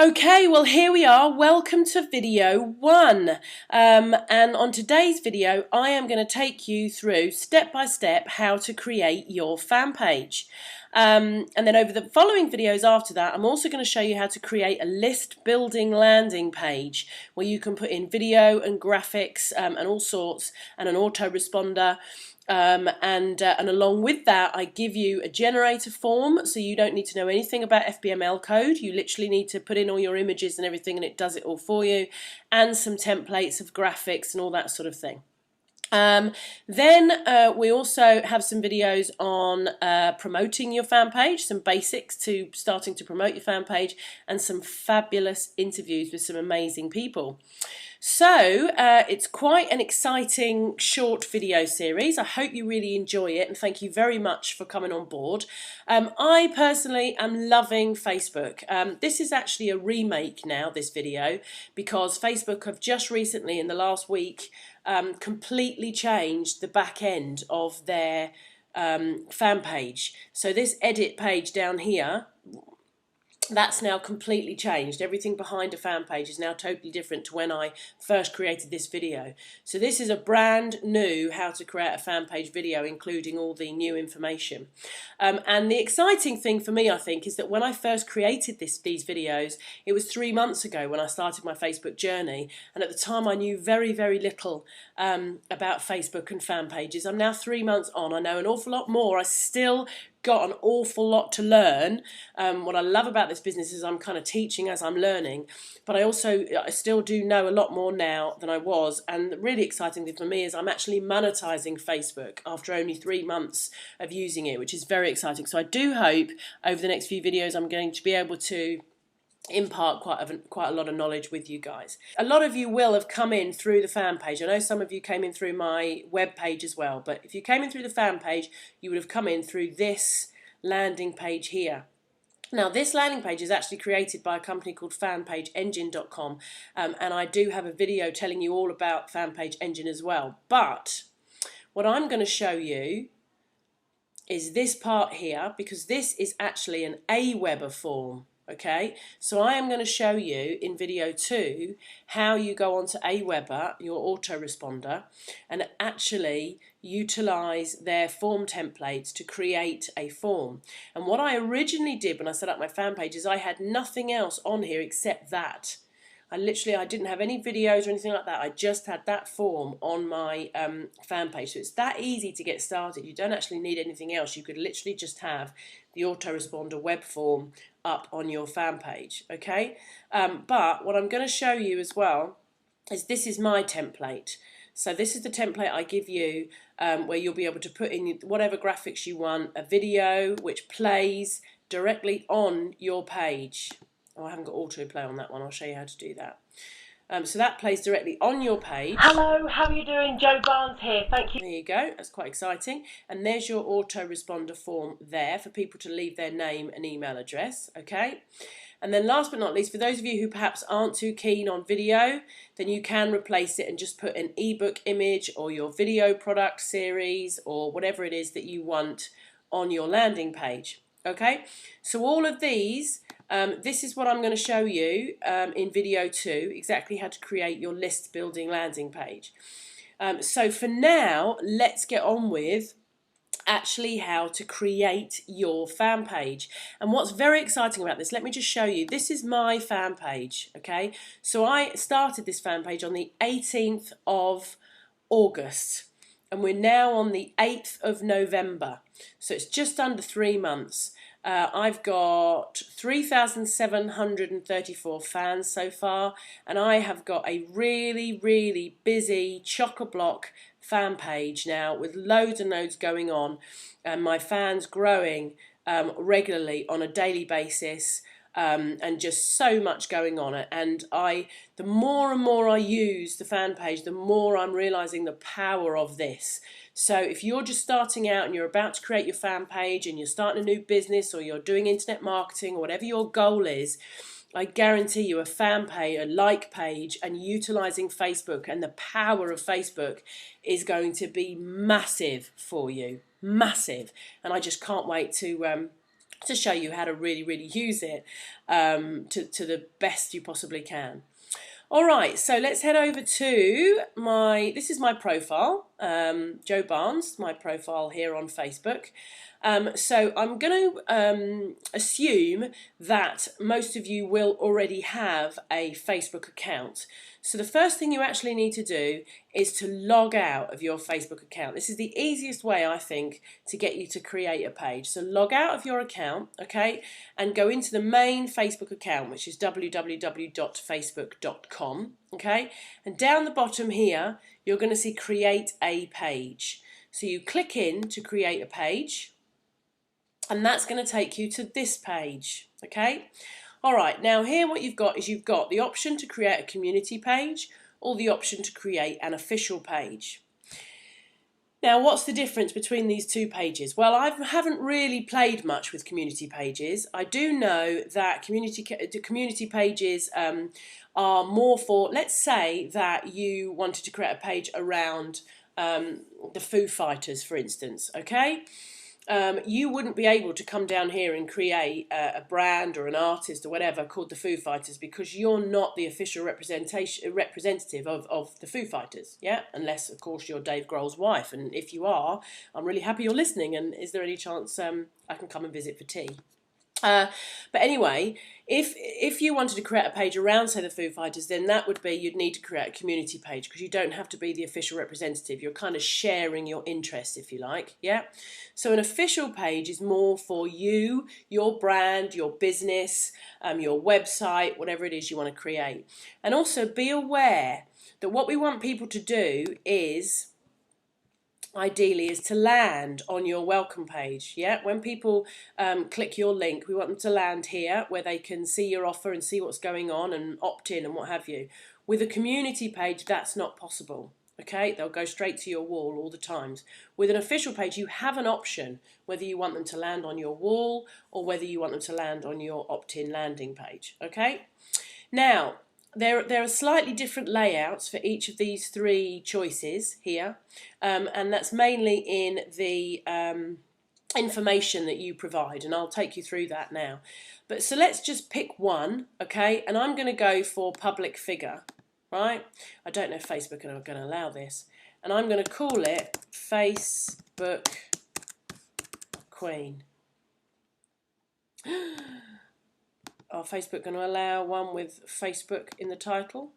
Okay, well here we are. Welcome to video 1. And on today's video I am going to take you through step by step how to create your fan page. And then over the following videos after that I'm also going to show you how to create a list building landing page where you can put in video and graphics and all sorts and an autoresponder. And along with that I give you a generator form, so you don't need to know anything about FBML code. You literally need to put in all your images and everything and it does it all for you, and some templates of graphics and all that sort of thing. Then we also have some videos on promoting your fan page, some basics to starting to promote your fan page, and some fabulous interviews with some amazing people. So it's quite an exciting short video series. I hope you really enjoy it and thank you very much for coming on board. I personally am loving Facebook. This is actually a remake now, this video, because Facebook have just recently in the last week completely changed the back end of their fan page. So this edit page down here, that's now completely changed. Everything behind a fan page is now totally different to when I first created this video. So this is a brand new how to create a fan page video, including all the new information. And the exciting thing for me, I think, is that when I first created these videos, it was 3 months ago when I started my Facebook journey. And at the time I knew very, very little about Facebook and fan pages. I'm now 3 months on. I know an awful lot more. I still got an awful lot to learn. What I love about this business is I'm kind of teaching as I'm learning, but I still do know a lot more now than I was. And the really exciting thing for me is I'm actually monetizing Facebook after only 3 months of using it, which is very exciting. So I do hope over the next few videos I'm going to be able to impart quite a lot of knowledge with you guys. A lot of you will have come in through the fan page. I know some of you came in through my web page as well, but if you came in through the fan page, you would have come in through this landing page here. Now this landing page is actually created by a company called fanpageengine.com, and I do have a video telling you all about Fanpage Engine as well. But what I'm going to show you is this part here, because this is actually an Aweber form. Okay, so I am going to show you in video 2 how you go onto Aweber, your autoresponder, and actually utilize their form templates to create a form. And what I originally did when I set up my fan page is I had nothing else on here except that. I didn't have any videos or anything like that. I just had that form on my fan page. So it's that easy to get started. You don't actually need anything else. You could literally just have the autoresponder web form up on your fan page. Okay, but what I'm going to show you as well is this is my template. So this is the template I give you, where you'll be able to put in whatever graphics you want, a video which plays directly on your page. Oh, I haven't got autoplay on that one. I'll show you how to do that. So that plays directly on your page. Hello, how are you doing? Joe Barnes here. Thank you. There you go. That's quite exciting. And there's your autoresponder form there for people to leave their name and email address. Okay. And then last but not least, for those of you who perhaps aren't too keen on video, then you can replace it and just put an ebook image or your video product series or whatever it is that you want on your landing page. Okay. So all of these, this is what I'm going to show you in video 2, exactly how to create your list building landing page. So for now, let's get on with actually how to create your fan page. And what's very exciting about this, let me just show you. This is my fan page, okay? So I started this fan page on the 18th of August. And we're now on the 8th of November. So it's just under 3 months. I've got 3,734 fans so far, and I have got a really, really busy chock-a-block fan page now with loads and loads going on, and my fans growing regularly on a daily basis. And just so much going on. And the more and more I use the fan page, the more I'm realizing the power of this. So if you're just starting out and you're about to create your fan page and you're starting a new business or you're doing internet marketing or whatever your goal is, I guarantee you a fan page, a like page, and utilizing Facebook and the power of Facebook is going to be massive for you. Massive. And I just can't wait to to show you how to really use it to the best you possibly can. All right, so let's head over to this is my profile, Jo Barnes, my profile here on Facebook. So I'm going to assume that most of you will already have a Facebook account. So the first thing you actually need to do is to log out of your Facebook account. This is the easiest way, I think, to get you to create a page. So log out of your account, okay, and go into the main Facebook account, which is www.facebook.com, okay, and down the bottom here, you're going to see create a page. So you click in to create a page, and that's going to take you to this page, okay? All right, now here what you've got is you've got the option to create a community page or the option to create an official page. Now, what's the difference between these two pages? Well, I haven't really played much with community pages. I do know that community pages are more for, let's say that you wanted to create a page around the Foo Fighters, for instance, okay? You wouldn't be able to come down here and create a brand or an artist or whatever called the Foo Fighters, because you're not the official representative of the Foo Fighters, yeah? Unless, of course, you're Dave Grohl's wife. And if you are, I'm really happy you're listening. And is there any chance I can come and visit for tea? But anyway, if you wanted to create a page around, say, the Foo Fighters, then that would be, you'd need to create a community page, because you don't have to be the official representative. You're kind of sharing your interests, if you like, yeah? So an official page is more for you, your brand, your business, your website, whatever it is you want to create. And also be aware that what we want people to do is, ideally, is to land on your welcome page. Yeah, when people click your link, we want them to land here where they can see your offer and see what's going on and opt in and what have you. With a community page, that's not possible. Okay, they'll go straight to your wall all the times. With an official page, you have an option whether you want them to land on your wall or whether you want them to land on your opt-in landing page. Okay, now there are slightly different layouts for each of these three choices here, and that's mainly in the information that you provide, and I'll take you through that now. But so let's just pick one, okay, and I'm going to go for public figure, right? I don't know if Facebook are going to allow this, and I'm going to call it Facebook Queen. Are Facebook going to allow one with Facebook in the title?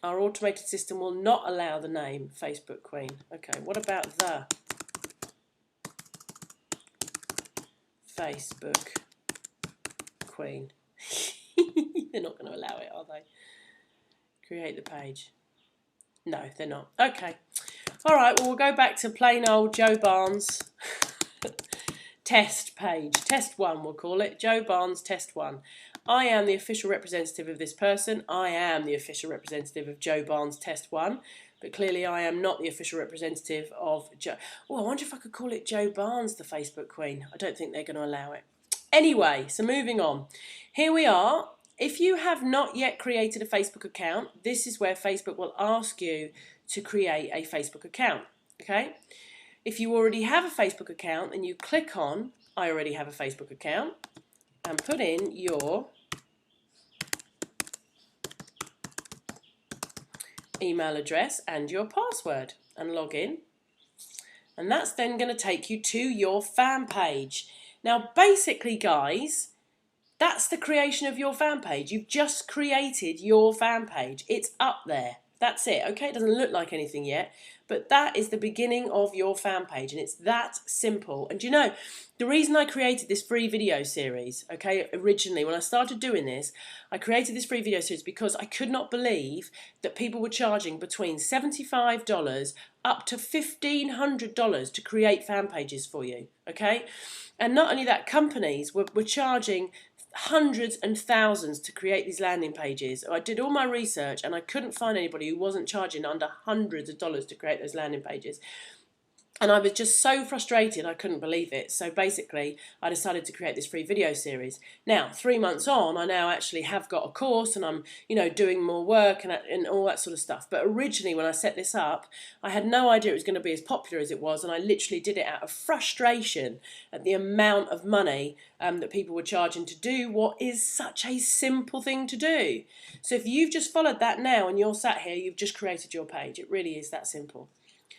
Our automated system will not allow the name Facebook Queen. Okay, what about the Facebook Queen? They're not going to allow it, are they? Create the page. No, they're not. Okay. All right, well, we'll go back to plain old Jo Barnes test page. Test 1, we'll call it. Jo Barnes Test 1. I am the official representative of this person. I am the official representative of Jo Barnes Test 1. But clearly I am not the official representative of Jo. Oh, I wonder if I could call it Jo Barnes, the Facebook Queen. I don't think they're going to allow it. Anyway, so moving on. Here we are. If you have not yet created a Facebook account, this is where Facebook will ask you to create a Facebook account. Okay? If you already have a Facebook account, then you click on I already have a Facebook account and put in your email address and your password and log in. And that's then going to take you to your fan page. Now, basically, guys, that's the creation of your fan page. You've just created your fan page. It's up there. That's it, okay? It doesn't look like anything yet, but that is the beginning of your fan page, and it's that simple. And you know, the reason I created this free video series, okay, originally when I started doing this, I created this free video series because I could not believe that people were charging between $75 up to $1,500 to create fan pages for you, okay? And not only that, companies were charging hundreds and thousands to create these landing pages. I did all my research and I couldn't find anybody who wasn't charging under hundreds of dollars to create those landing pages. And I was just so frustrated, I couldn't believe it. So basically, I decided to create this free video series. Now, 3 months on, I now actually have got a course, and I'm, doing more work and all that sort of stuff. But originally, when I set this up, I had no idea it was going to be as popular as it was, and I literally did it out of frustration at the amount of money that people were charging to do what is such a simple thing to do. So if you've just followed that now and you're sat here, you've just created your page. It really is that simple.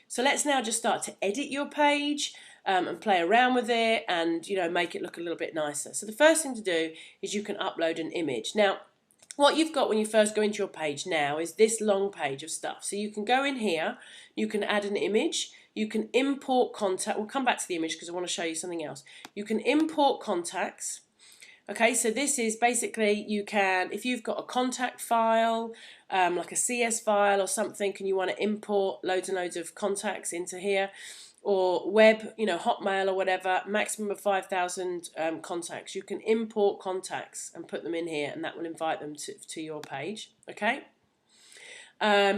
So let's now just start to edit your page and play around with it and, make it look a little bit nicer. So the first thing to do is you can upload an image. Now, what you've got when you first go into your page now is this long page of stuff. So you can go in here, you can add an image, you can import contact. We'll come back to the image because I want to show you something else. You can import contacts. Okay, so this is basically, you can, if you've got a contact file, like a CS file or something, and you want to import loads and loads of contacts into here, or web, Hotmail or whatever, maximum of 5,000 contacts, you can import contacts and put them in here, and that will invite them to your page, okay?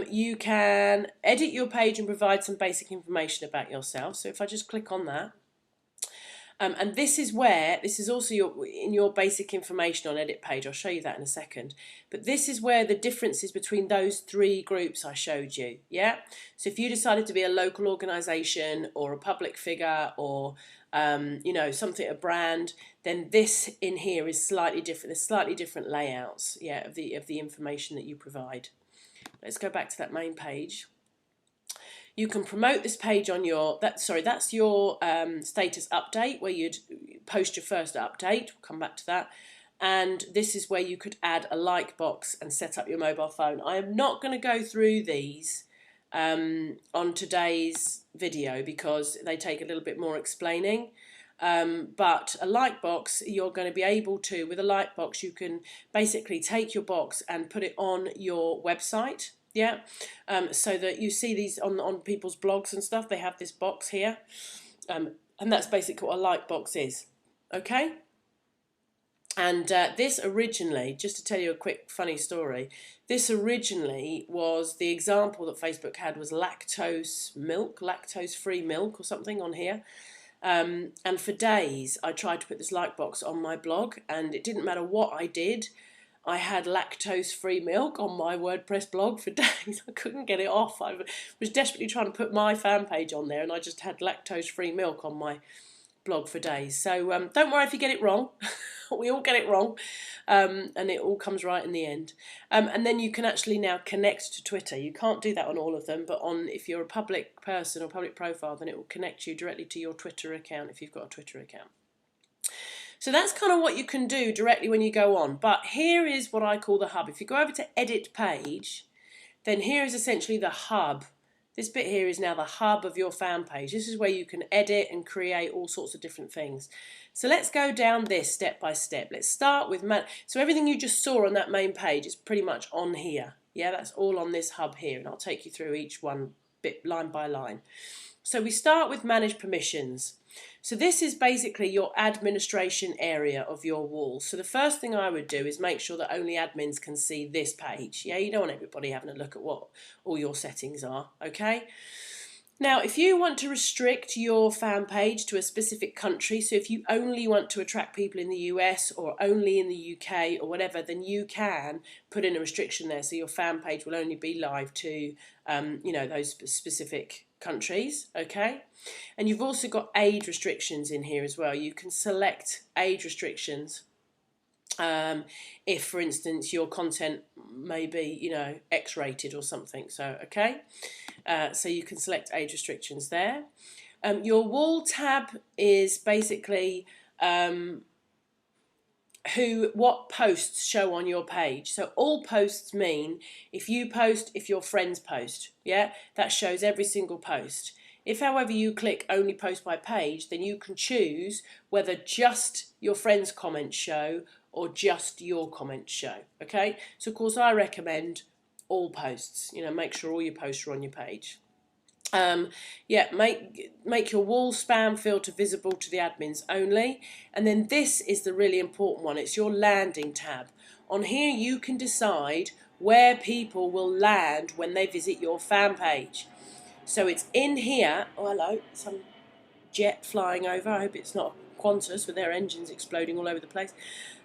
You can edit your page and provide some basic information about yourself. So if I just click on that, and this is also in your basic information on edit page. I'll show you that in a second. But this is where the difference is between those three groups I showed you. Yeah. So if you decided to be a local organisation or a public figure or something, a brand, then this in here is slightly different. There's slightly different layouts, of the information that you provide. Let's go back to that main page. You can promote this page on your, that's your status update, where you'd post your first update. We'll come back to that. And this is where you could add a like box and set up your mobile phone. I am not going to go through these on today's video because they take a little bit more explaining. But a like box, you're going to be able to, with a like box, you can basically take your box and put it on your website. Yeah, so that you see these on people's blogs and stuff. They have this box here, and that's basically what a like box is. Okay, and this originally, just to tell you a quick funny story, this originally was the example that Facebook had was lactose-free milk or something on here. And for days I tried to put this like box on my blog, and it didn't matter what I did. I had lactose-free milk on my WordPress blog for days. I couldn't get it off. I was desperately trying to put my fan page on there, and I just had lactose-free milk on my blog for days. So don't worry if you get it wrong. We all get it wrong, and it all comes right in the end. And then you can actually now connect to Twitter. You can't do that on all of them, but if you're a public person or public profile, then it will connect you directly to your Twitter account if you've got a Twitter account. So that's kind of what you can do directly when you go on. But here is what I call the hub. If you go over to edit page, then here is essentially the hub. This bit here is now the hub of your fan page. This is where you can edit and create all sorts of different things. So let's go down this step by step. Let's start with, so everything you just saw on that main page is pretty much on here. Yeah, that's all on this hub here, and I'll take you through each one bit line by line. So we start with manage permissions. So this is basically your administration area of your wall. So the first thing I would do is make sure that only admins can see this page. Yeah, you don't want everybody having a look at what all your settings are, okay? Now, if you want to restrict your fan page to a specific country, so if you only want to attract people in the US or only in the UK or whatever, then you can put in a restriction there, so your fan page will only be live to, those specific countries, okay? And you've also got age restrictions in here as well. You can select age restrictions if, for instance, your content may be, X-rated or something. So, okay, so you can select age restrictions there. Your wall tab is basically what posts show on your page. So all posts mean if you post, if your friends post, yeah, that shows every single post. If, however, you click only post by page, then you can choose whether just your friends' comments show or just your comments show, okay? So, of course, I recommend all posts, make sure all your posts are on your page. Make your wall spam filter visible to the admins only. And then this is the really important one. It's your landing tab. On here you can decide where people will land when they visit your fan page. So it's in here. Oh, hello, some jet flying over. I hope it's not Qantas with their engines exploding all over the place.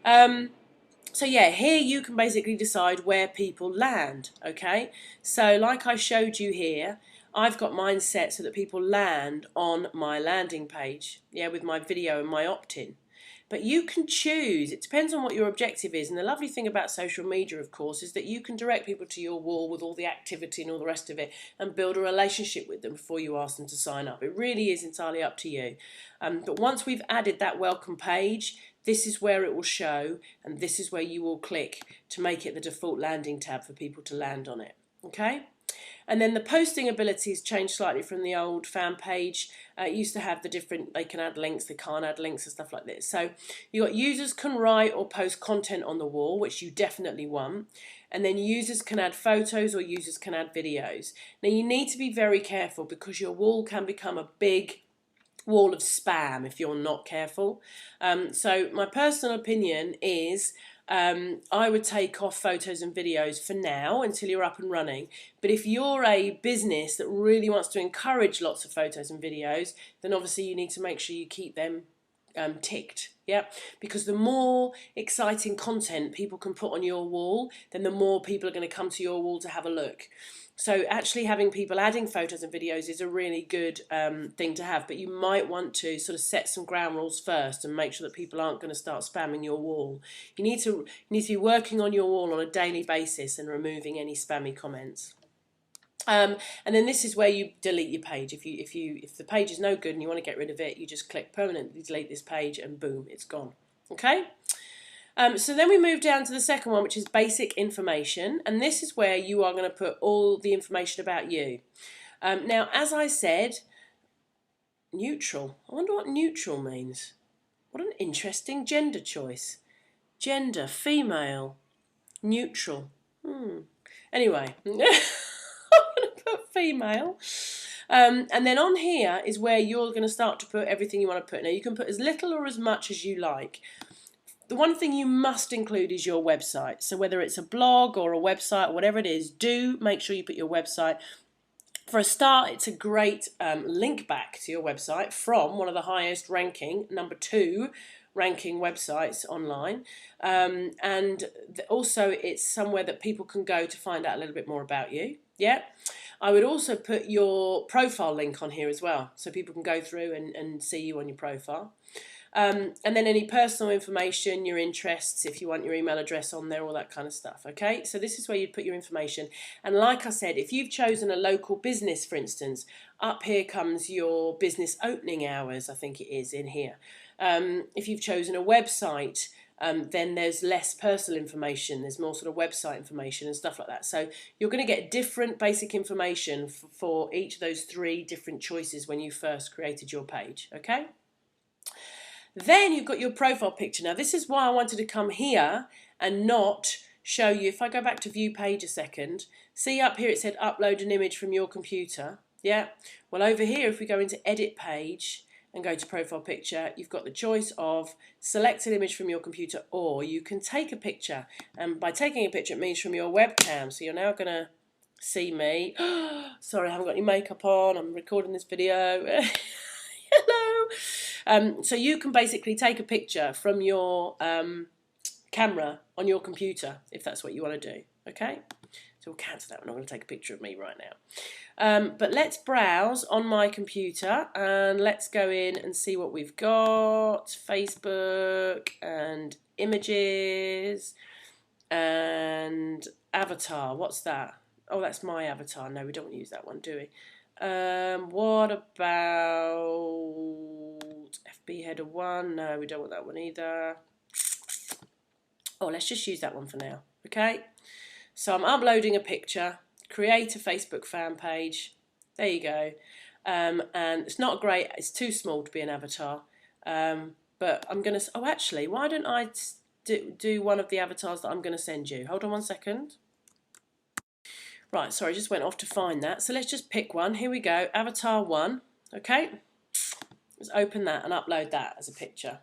So yeah, here you can basically decide where people land, okay? So like I showed you here, I've got mine set so that people land on my landing page, yeah, with my video and my opt-in. But you can choose, it depends on what your objective is. And the lovely thing about social media, of course, is that you can direct people to your wall with all the activity and all the rest of it and build a relationship with them before you ask them to sign up. It really is entirely up to you. But once we've added that welcome page, this is where it will show, and this is where you will click to make it the default landing tab for people to land on it. Okay? And then the posting abilities changed slightly from the old fan page. It used to have the different, they can add links, they can't add links and stuff like this. So you got users can write or post content on the wall, which you definitely want. And then users can add photos or users can add videos. Now you need to be very careful because your wall can become a big wall of spam if you're not careful. So my personal opinion is I would take off photos and videos for now until you're up and running. But if you're a business that really wants to encourage lots of photos and videos, then obviously you need to make sure you keep them ticked. Yeah, because the more exciting content people can put on your wall, then the more people are going to come to your wall to have a look. So actually having people adding photos and videos is a really good thing to have, but you might want to sort of set some ground rules first and make sure that people aren't going to start spamming your wall. You need to be working on your wall on a daily basis and removing any spammy comments. And then this is where you delete your page. If the page is no good and you want to get rid of it, you just click permanently delete this page and boom, it's gone. Okay. So then we move down to the second one, which is basic information, and this is where you are going to put all the information about you. Now, as I said, neutral. I wonder what neutral means. What an interesting gender choice. Gender, female, neutral. Anyway, I'm going to put female. And then on here is where you're going to start to put everything you want to put. Now, you can put as little or as much as you like. The one thing you must include is your website. So whether it's a blog or a website, or whatever it is, do make sure you put your website. For a start, it's a great link back to your website from one of the highest ranking, #2 ranking websites online. And also it's somewhere that people can go to find out a little bit more about you. Yeah. I would also put your profile link on here as well, so people can go through and see you on your profile. And then any personal information, your interests, if you want your email address on there, all that kind of stuff. Okay, so this is where you'd put your information. And like I said, if you've chosen a local business, for instance, up here comes your business opening hours, I think it is in here. If you've chosen a website, then there's less personal information, there's more sort of website information and stuff like that. So you're going to get different basic information for each of those 3 different choices when you first created your page. Okay. Then you've got your profile picture. Now this is why I wanted to come here and not show you. If I go back to view page a second, see up here it said upload an image from your computer. Yeah, well over here if we go into edit page and go to profile picture, you've got the choice of select an image from your computer, or you can take a picture, and by taking a picture it means from your webcam. So you're now going to see me. Sorry, I haven't got any makeup on, I'm recording this video. Hello. So you can basically take a picture from your camera on your computer if that's what you want to do. Okay, so we'll cancel that. We're not going to take a picture of me right now. But let's browse on my computer and let's go in and see what we've got. Facebook and images and avatar. What's that? Oh, that's my avatar. No, we don't want to use that one, do we? What about FB header 1? No, we don't want that one either. Oh, let's just use that one for now. Okay, so I'm uploading a picture, create a Facebook fan page. There you go. And it's not great, it's too small to be an avatar. But I'm going to, oh actually, why don't I do one of the avatars that I'm going to send you? Hold on one second. Right, sorry, I just went off to find that. So let's just pick one. Here we go, avatar 1. Okay, let's open that and upload that as a picture.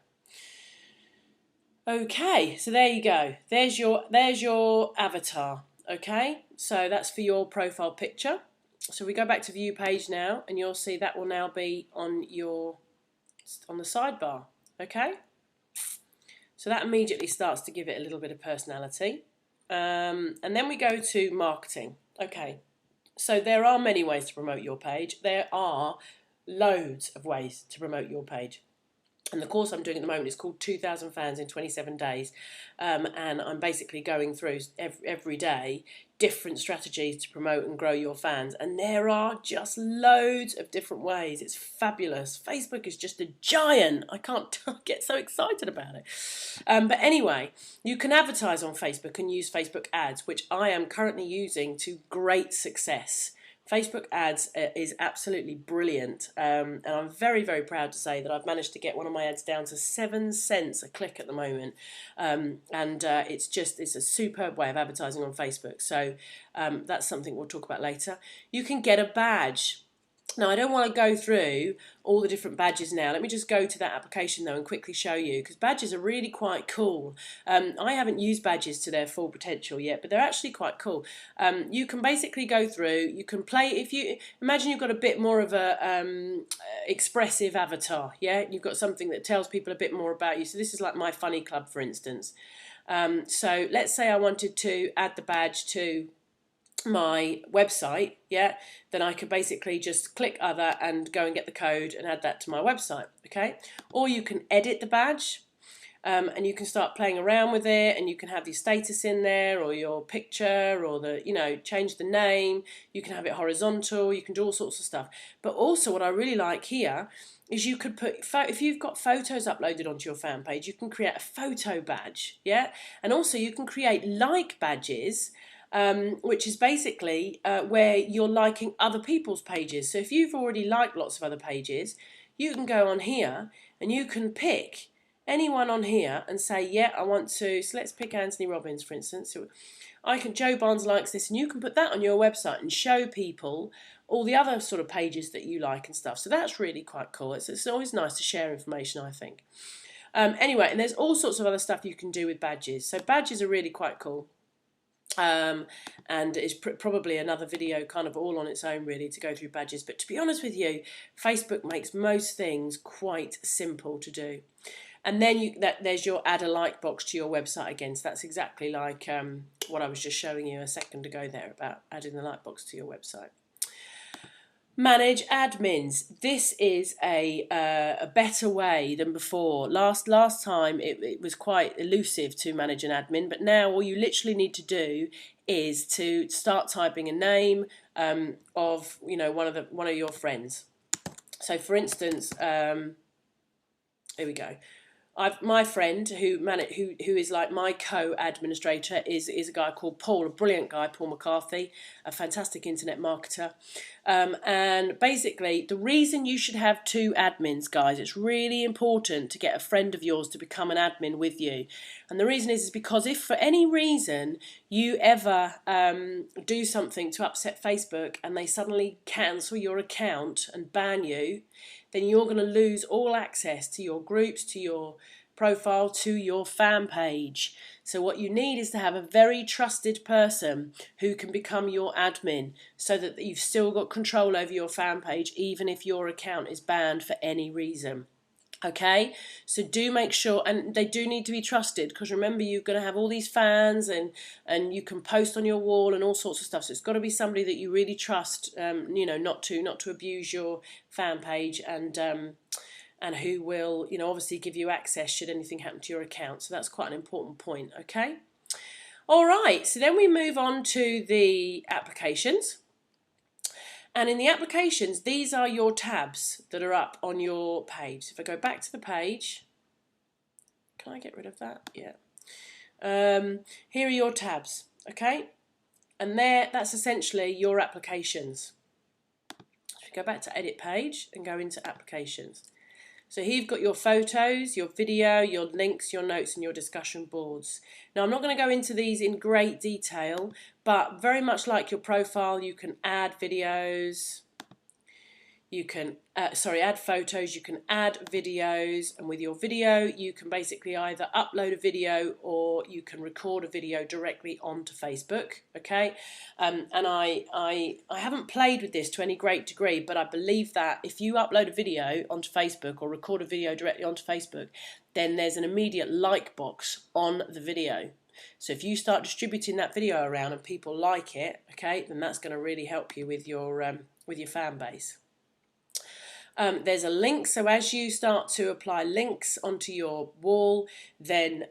Okay, so there you go. There's your avatar. Okay, so that's for your profile picture. So we go back to view page now, and you'll see that will now be on the sidebar. Okay, so that immediately starts to give it a little bit of personality. And then we go to marketing. Okay, so there are many ways to promote your page. There are loads of ways to promote your page. And the course I'm doing at the moment is called 2,000 Fans in 27 Days. And I'm basically going through every day different strategies to promote and grow your fans. And there are just loads of different ways. It's fabulous. Facebook is just a giant. I can't get so excited about it. But anyway, you can advertise on Facebook and use Facebook ads, which I am currently using to great success. Facebook ads is absolutely brilliant, and I'm very, very proud to say that I've managed to get one of my ads down to 7 cents a click at the moment, and it's a superb way of advertising on Facebook. So that's something we'll talk about later. You can get a badge. Now, I don't want to go through all the different badges now. Let me just go to that application though and quickly show you, because badges are really quite cool. I haven't used badges to their full potential yet, but they're actually quite cool. You can basically go through, you can play, if you imagine you've got a bit more of a expressive avatar, yeah? You've got something that tells people a bit more about you. So this is like my funny club, for instance. So let's say I wanted to add the badge to my website, yeah, then I could basically just click other and go and get the code and add that to my website, okay? Or you can edit the badge, and you can start playing around with it, and you can have your status in there or your picture, or change the name. You can have it horizontal, you can do all sorts of stuff. But also what I really like here is you could put, if you've got photos uploaded onto your fan page, you can create a photo badge, yeah? And also you can create like badges, which is basically where you're liking other people's pages. So if you've already liked lots of other pages, you can go on here and you can pick anyone on here and say, yeah, I want to, so let's pick Anthony Robbins, for instance. So Joe Barnes likes this, and you can put that on your website and show people all the other sort of pages that you like and stuff. So that's really quite cool. It's always nice to share information, I think. Anyway, and there's all sorts of other stuff you can do with badges. So badges are really quite cool. And it's probably another video kind of all on its own really to go through badges, but to be honest with you, Facebook makes most things quite simple to do. And then there's your add a like box to your website again, so that's exactly like what I was just showing you a second ago there about adding the like box to your website. Manage admins. This is a better way than before. Last time it was quite elusive to manage an admin, but now all you literally need to do is to start typing a name of one of your friends. So for instance, here we go. My friend who is like my co-administrator is a guy called Paul, a brilliant guy, Paul McCarthy, a fantastic internet marketer. And basically, the reason you should have 2 admins, guys, it's really important to get a friend of yours to become an admin with you. And the reason is because if for any reason you ever do something to upset Facebook and they suddenly cancel your account and ban you, then you're going to lose all access to your groups, to your profile, to your fan page. So what you need is to have a very trusted person who can become your admin, so that you've still got control over your fan page even if your account is banned for any reason. Okay, so do make sure, and they do need to be trusted, because remember, you're going to have all these fans and you can post on your wall and all sorts of stuff. So it's got to be somebody that you really trust, not to abuse your fan page, and who will, obviously give you access should anything happen to your account. So that's quite an important point. Okay, all right. So then we move on to the applications. And in the applications, these are your tabs that are up on your page. If I go back to the page, can I get rid of that? Yeah. Here are your tabs, okay? And that's essentially your applications. If you go back to edit page and go into applications. So here you've got your photos, your video, your links, your notes, and your discussion boards. Now, I'm not going to go into these in great detail, but very much like your profile, you can add videos, you can add photos, you can add videos, and with your video you can basically either upload a video or you can record a video directly onto Facebook. Okay, and I haven't played with this to any great degree, but I believe that if you upload a video onto Facebook or record a video directly onto Facebook, then there's an immediate like box on the video. So if you start distributing that video around and people like it, okay, then that's going to really help you with your fan base. There's a link, so as you start to apply links onto your wall, then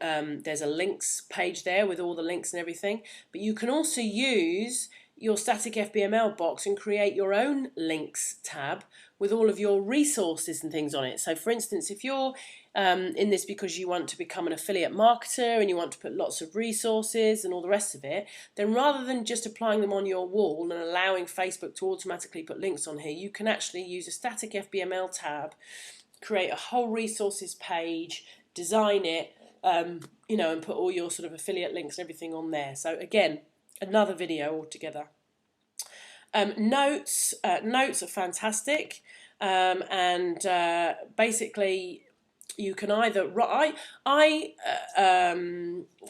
there's a links page there with all the links and everything. But you can also use your static FBML box and create your own links tab with all of your resources and things on it. So for instance, if you're in this because you want to become an affiliate marketer and you want to put lots of resources and all the rest of it, then rather than just applying them on your wall and allowing Facebook to automatically put links on here, you can actually use a static FBML tab, create a whole resources page, design it, you know, and put all your sort of affiliate links and everything on there. So again, another video altogether. Notes are fantastic, and basically you can either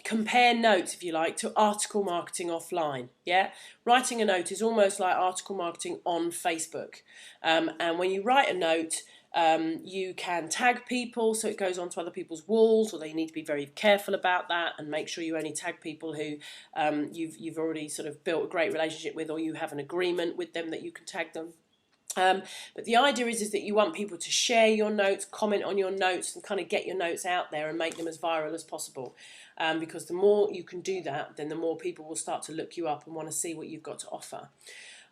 compare notes, if you like, to article marketing offline. Yeah, writing a note is almost like article marketing on Facebook, and when you write a note, you can tag people so it goes onto other people's walls, although you need to be very careful about that and make sure you only tag people who you've already sort of built a great relationship with, or you have an agreement with them that you can tag them. But the idea is that you want people to share your notes, comment on your notes, and kind of get your notes out there and make them as viral as possible. Because the more you can do that, then the more people will start to look you up and want to see what you've got to offer.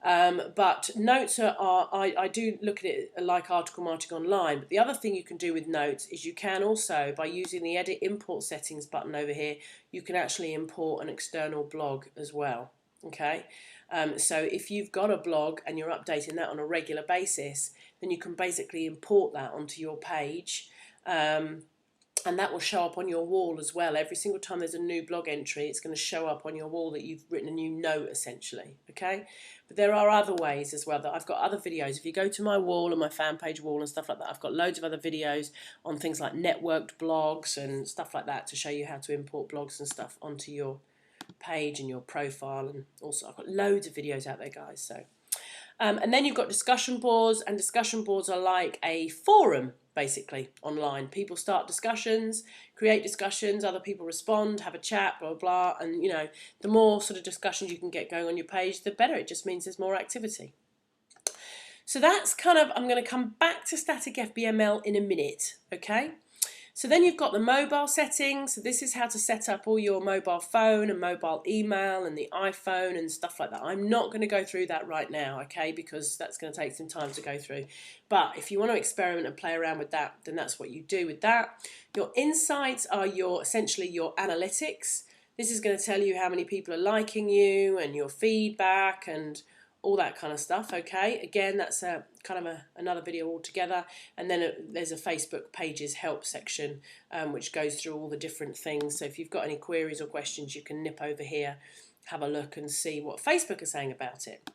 But notes I do look at it like article marketing online. But the other thing you can do with notes is you can also, by using the edit import settings button over here, you can actually import an external blog as well. Okay. So if you've got a blog and you're updating that on a regular basis, then you can basically import that onto your page, and that will show up on your wall as well. Every single time there's a new blog entry, it's going to show up on your wall that you've written a new note, essentially. Okay, but there are other ways as well. That I've got other videos. If you go to my wall and my fan page wall and stuff like that, I've got loads of other videos on things like networked blogs and stuff like that to show you how to import blogs and stuff onto your page and your profile. And also I've got loads of videos out there, guys. So and then you've got discussion boards, and discussion boards are like a forum basically online. People start discussions, create discussions, other people respond, have a chat, blah blah, and you know, the more sort of discussions you can get going on your page, the better. It just means there's more activity. So that's kind of, I'm going to come back to static FBML in a minute, okay? So then you've got the mobile settings. So this is how to set up all your mobile phone and mobile email and the iPhone and stuff like that. I'm not going to go through that right now, okay, because that's going to take some time to go through. But if you want to experiment and play around with that, then that's what you do with that. Your insights are essentially your analytics. This is going to tell you how many people are liking you and your feedback and all that kind of stuff. Okay, again, that's a kind of another video altogether. And then there's a Facebook pages help section, which goes through all the different things. So if you've got any queries or questions, you can nip over here, have a look and see what Facebook are saying about it.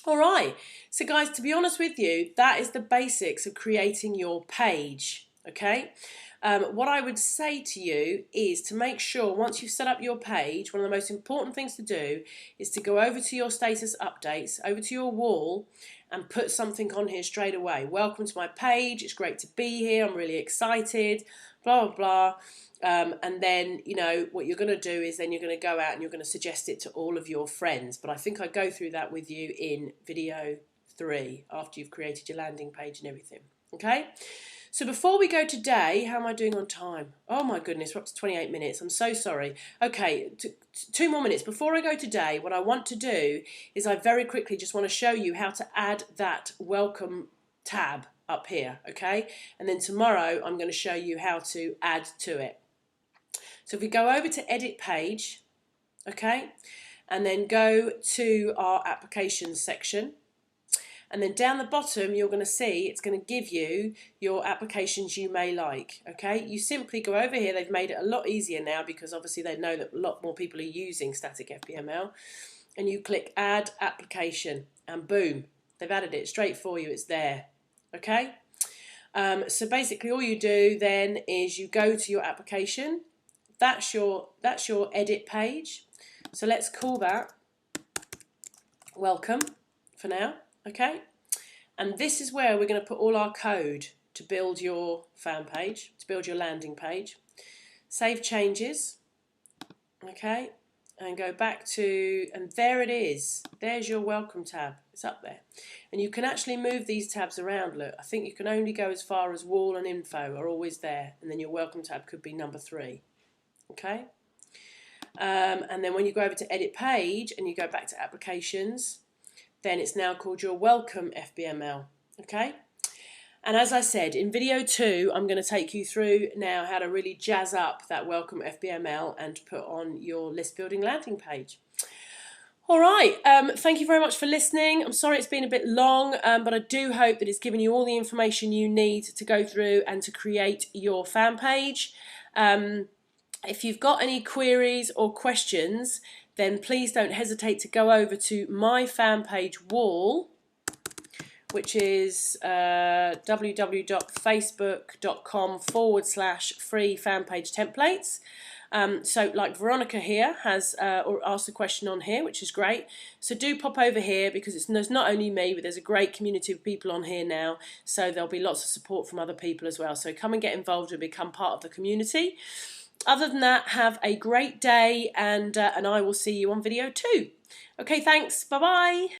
All right, so guys, to be honest with you, that is the basics of creating your page. Okay, what I would say to you is to make sure once you've set up your page, one of the most important things to do is to go over to your status updates, over to your wall, and put something on here straight away. Welcome to my page, it's great to be here, I'm really excited, blah, blah, blah. And then, you know, what you're going to do is then you're going to go out and you're going to suggest it to all of your friends. But I think I go through that with you in video 3 after you've created your landing page and everything. Okay? So before we go today, how am I doing on time? Oh my goodness, we're up to 28 minutes. I'm so sorry. Okay, 2 more minutes. Before I go today, what I want to do is I very quickly just want to show you how to add that welcome tab up here, okay? And then tomorrow I'm going to show you how to add to it. So if we go over to edit page, okay, and then go to our applications section, and then down the bottom you're going to see it's going to give you your applications you may like. Okay, you simply go over here. They've made it a lot easier now because obviously they know that a lot more people are using static FBML, and you click add application and boom, They've added it straight for you. It's there. Okay. So basically all you do then is you go to your application. That's your edit page. So let's call that welcome for now. Okay. And this is where we're going to put all our code to build your fan page, to build your landing page. Save changes. Okay. And go back to, and there it is. There's your welcome tab. It's up there. And you can actually move these tabs around. Look, I think you can only go as far as wall and info are always there. And then your welcome tab could be number 3. Okay. And then when you go over to edit page and you go back to applications, then it's now called your welcome FBML. Okay. And as I said, in video 2, I'm going to take you through now how to really jazz up that welcome FBML and put on your list building landing page. All right, thank you very much for listening. I'm sorry it's been a bit long, but I do hope that it's given you all the information you need to go through and to create your fan page. If you've got any queries or questions, then please don't hesitate to go over to my fan page wall, which is www.facebook.com/free fan page templates. So like Veronica here has or asked a question on here, which is great. So do pop over here because there's not only me, but there's a great community of people on here now. So there'll be lots of support from other people as well. So come and get involved and become part of the community. Other than that, have a great day, and I will see you on video 2. Okay, thanks. Bye-bye.